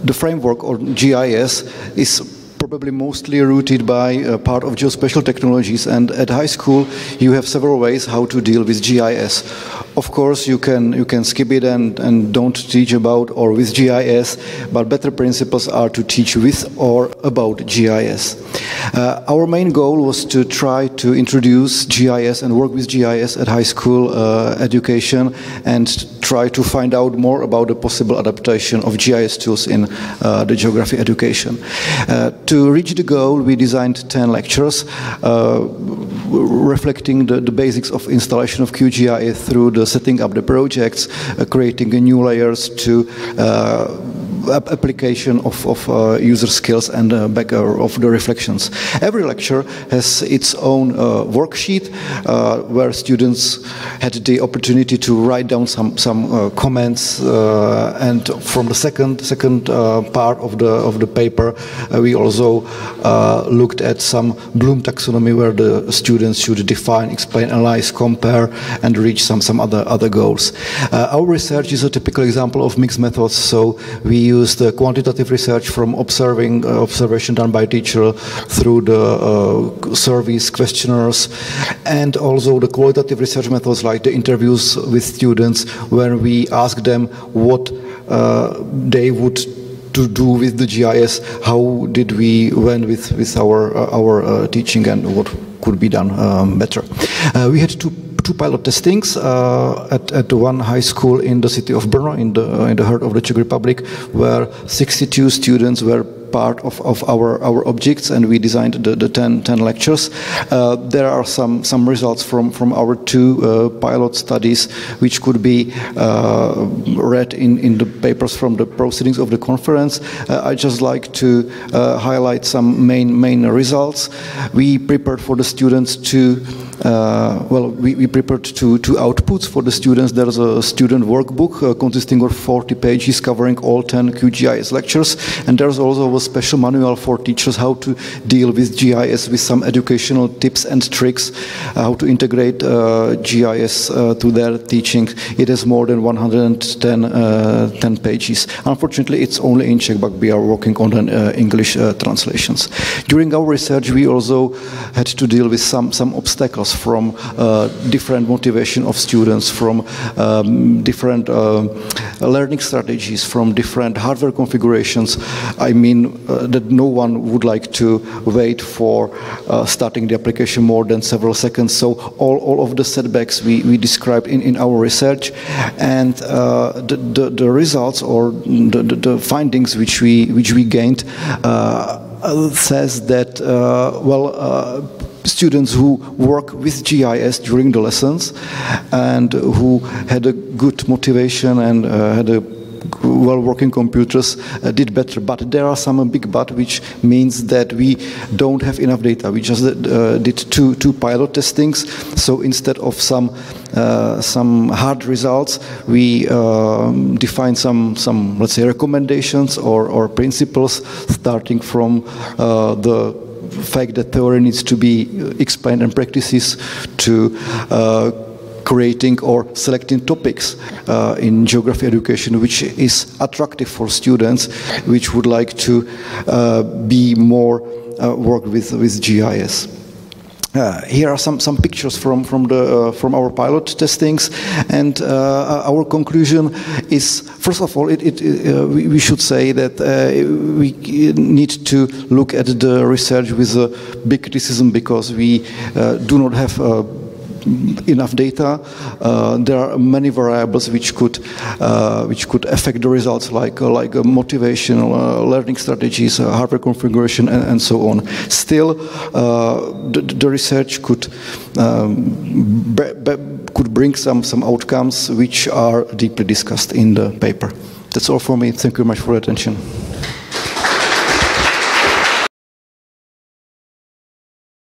the framework or GIS is probably mostly rooted by part of geospatial technologies, and at high school you have several ways how to deal with GIS. Of course, you can skip it and don't teach about or with GIS, but better principles are to teach with or about GIS. Our main goal was to try to introduce GIS and work with GIS at high school education and try to find out more about the possible adaptation of GIS tools in the geography education. To reach the goal, we designed 10 lectures reflecting the basics of installation of QGIS through the setting up the projects, creating new layers to application of user skills and of the reflections. Every lecture has its own worksheet where students had the opportunity to write down some comments, and from the second part of the paper we also looked at some Bloom taxonomy where the students should define, explain, analyze, compare and reach some other goals. Our research is a typical example of mixed methods, so we use the quantitative research from observation done by teacher through the surveys, questionnaires, and also the qualitative research methods like the interviews with students where we ask them what they would to do with the GIS, how did we went with our teaching and what could be done better. We had two pilot testings at one high school in the city of Brno, in the heart of the Czech Republic, where 62 students were part of our objects, and we designed the 10 lectures. There are some results from our two pilot studies which could be read in the papers from the proceedings of the conference. I just like to highlight some main results. We prepared for the students we prepared two outputs for the students. There's a student workbook consisting of 40 pages covering all 10 QGIS lectures, and there's also a special manual for teachers how to deal with GIS with some educational tips and tricks, how to integrate GIS to their teaching. It has more than 110 pages. Unfortunately, it's only in Czech, but we are working on English translations. During our research, we also had to deal with some obstacles from different motivation of students, from different learning strategies, from different hardware configurations. I mean that no one would like to wait for starting the application more than several seconds. So all of the setbacks we described in our research, and the results or the findings which we gained says that students who work with GIS during the lessons and who had a good motivation and had a well-working computers did better, but there are some big but, which means that we don't have enough data. We just did two pilot testings, so instead of some hard results, we defined some let's say recommendations or principles, starting from the fact that theory needs to be explained and practices to creating or selecting topics in geography education which is attractive for students which would like to be more work with GIS. Here are some pictures from our pilot testings, and our conclusion is, first of all, we should say that we need to look at the research with a big criticism, because we do not have enough data. There are many variables which could affect the results, like motivation, learning strategies, hardware configuration, and so on. Still, the research could bring some outcomes which are deeply discussed in the paper. That's all for me. Thank you very much for your attention.